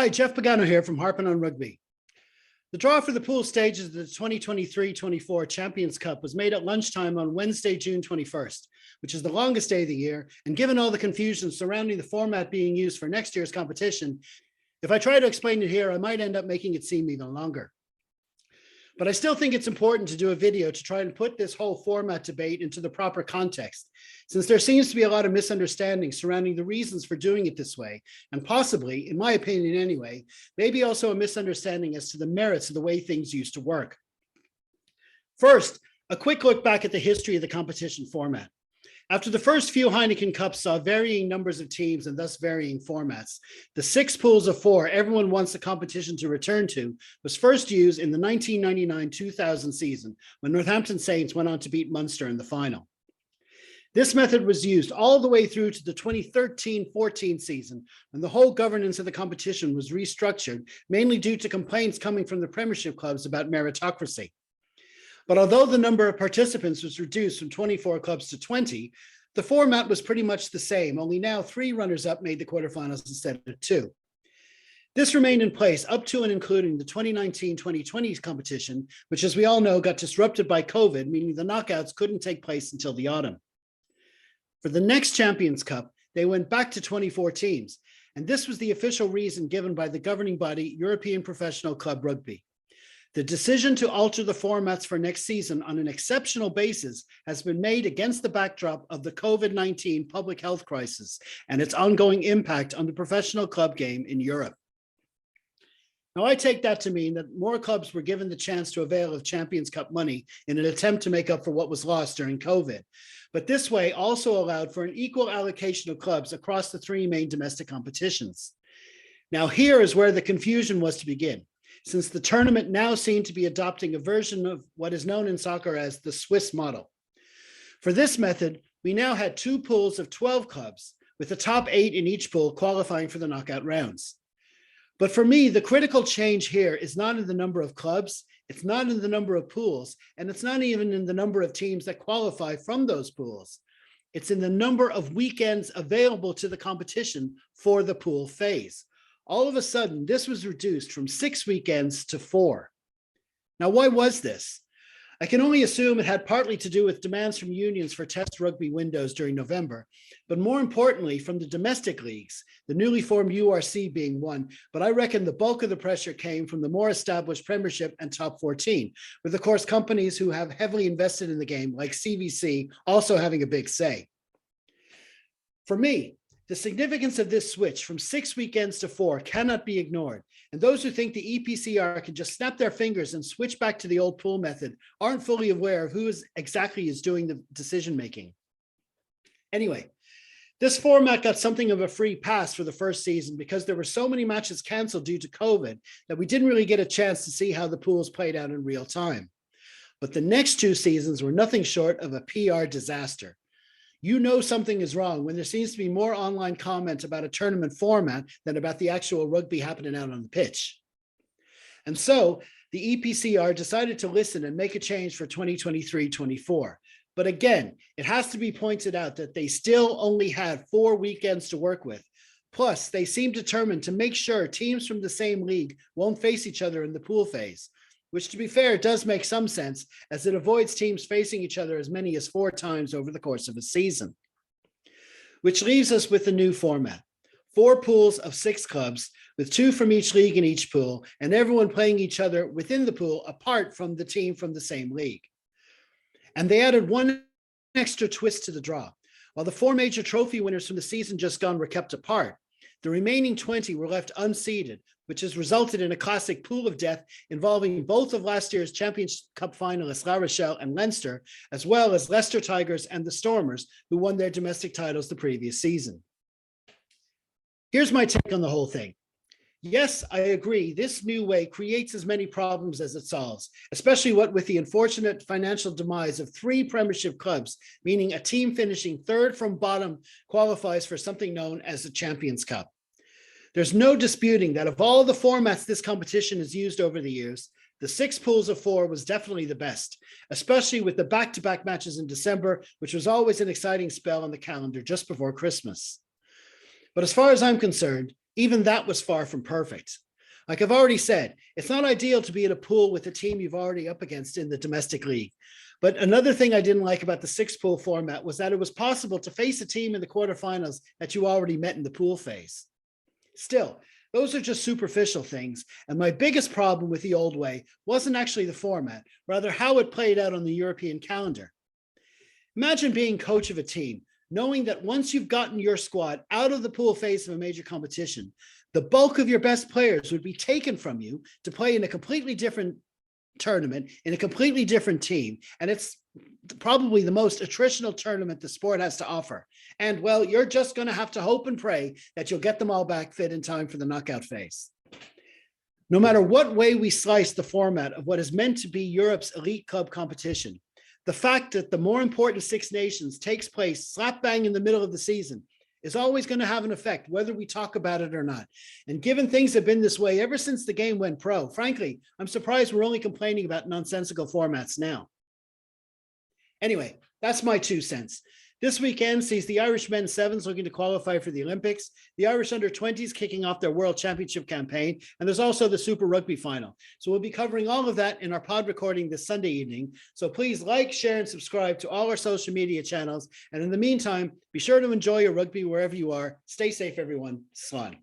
Hi, Jeff Pagano here from Harpin On Rugby. The draw for the pool stages of the 2023-24 Champions Cup was made at lunchtime on Wednesday, June 21st, which is the longest day of the year. And given all the confusion surrounding the format being used for next year's competition, if I try to explain it here, I might end up making it seem even longer. But I still think it's important to do a video to try and put this whole format debate into the proper context, since there seems to be a lot of misunderstanding surrounding the reasons for doing it this way, and possibly, in my opinion anyway, maybe also a misunderstanding as to the merits of the way things used to work. First, a quick look back at the history of the competition format. After the first few Heineken Cups saw varying numbers of teams and thus varying formats, the 6 pools of 4 everyone wants the competition to return to was first used in the 1999-2000 season when Northampton Saints went on to beat Munster in the final. This method was used all the way through to the 2013-14 season when the whole governance of the competition was restructured, mainly due to complaints coming from the Premiership clubs about meritocracy. But although the number of participants was reduced from 24 clubs to 20, the format was pretty much the same, only now 3 runners-up made the quarterfinals instead of 2. This remained in place up to and including the 2019-2020 competition, which, as we all know, got disrupted by COVID, meaning the knockouts couldn't take place until the autumn. For the next Champions Cup, they went back to 24 teams, and this was the official reason given by the governing body, European Professional Club Rugby. The decision to alter the formats for next season on an exceptional basis has been made against the backdrop of the COVID-19 public health crisis and its ongoing impact on the professional club game in Europe. Now, I take that to mean that more clubs were given the chance to avail of Champions Cup money in an attempt to make up for what was lost during COVID. But this way also allowed for an equal allocation of clubs across the 3 main domestic competitions. Now, here is where the confusion was to begin, since the tournament now seemed to be adopting a version of what is known in soccer as the Swiss model. For this method, we now had 2 pools of 12 clubs, with the top 8 in each pool qualifying for the knockout rounds. But for me, the critical change here is not in the number of clubs, it's not in the number of pools, and it's not even in the number of teams that qualify from those pools. It's in the number of weekends available to the competition for the pool phase. All of a sudden, this was reduced from 6 weekends to 4. Now, why was this? I can only assume it had partly to do with demands from unions for test rugby windows during November, but more importantly, from the domestic leagues, the newly formed URC being one, but I reckon the bulk of the pressure came from the more established Premiership and Top 14, with of course companies who have heavily invested in the game, like CVC, also having a big say. For me, the significance of this switch from 6 weekends to 4 cannot be ignored, and those who think the EPCR can just snap their fingers and switch back to the old pool method aren't fully aware of who exactly is doing the decision-making. Anyway, this format got something of a free pass for the first season because there were so many matches canceled due to COVID that we didn't really get a chance to see how the pools played out in real time. But the next 2 seasons were nothing short of a PR disaster. You know something is wrong when there seems to be more online comment about a tournament format than about the actual rugby happening out on the pitch. And so the EPCR decided to listen and make a change for 2023-24. But again, it has to be pointed out that they still only had 4 weekends to work with. Plus, they seem determined to make sure teams from the same league won't face each other in the pool phase, which, to be fair, does make some sense as it avoids teams facing each other as many as 4 times over the course of a season. Which leaves us with the new format: 4 pools of 6 clubs, with 2 from each league in each pool, and everyone playing each other within the pool apart from the team from the same league. And they added one extra twist to the draw. While the 4 major trophy winners from the season just gone were kept apart, the remaining 20 were left unseeded, which has resulted in a classic pool of death involving both of last year's Champions Cup finalists, La Rochelle and Leinster, as well as Leicester Tigers and the Stormers, who won their domestic titles the previous season. Here's my take on the whole thing. Yes, I agree, this new way creates as many problems as it solves, especially what with the unfortunate financial demise of 3 Premiership clubs, meaning a team finishing 3rd from bottom qualifies for something known as the Champions Cup. There's no disputing that of all the formats this competition has used over the years, the 6 pools of 4 was definitely the best, especially with the back-to-back matches in December, which was always an exciting spell on the calendar just before Christmas. But as far as I'm concerned, Even that was far from perfect. Like I've already said, it's not ideal to be in a pool with a team you've already up against in the domestic league. But another thing I didn't like about the 6-pool format was that it was possible to face a team in the quarterfinals that you already met in the pool phase. Still, those are just superficial things. And my biggest problem with the old way wasn't actually the format, rather how it played out on the European calendar. Imagine being coach of a team, knowing that once you've gotten your squad out of the pool phase of a major competition, the bulk of your best players would be taken from you to play in a completely different tournament, in a completely different team. And it's probably the most attritional tournament the sport has to offer. And well, you're just going to have to hope and pray that you'll get them all back fit in time for the knockout phase. No matter what way we slice the format of what is meant to be Europe's elite club competition, the fact that the more important Six Nations takes place slap bang in the middle of the season is always going to have an effect, whether we talk about it or not. And given things have been this way ever since the game went pro, frankly, I'm surprised we're only complaining about nonsensical formats now. Anyway, that's my 2 cents. This weekend sees the Irish men's sevens looking to qualify for the Olympics, the Irish under-20s kicking off their World Championship campaign, and there's also the Super Rugby final. So we'll be covering all of that in our pod recording this Sunday evening. So please like, share, and subscribe to all our social media channels. And in the meantime, be sure to enjoy your rugby wherever you are. Stay safe, everyone. Slán.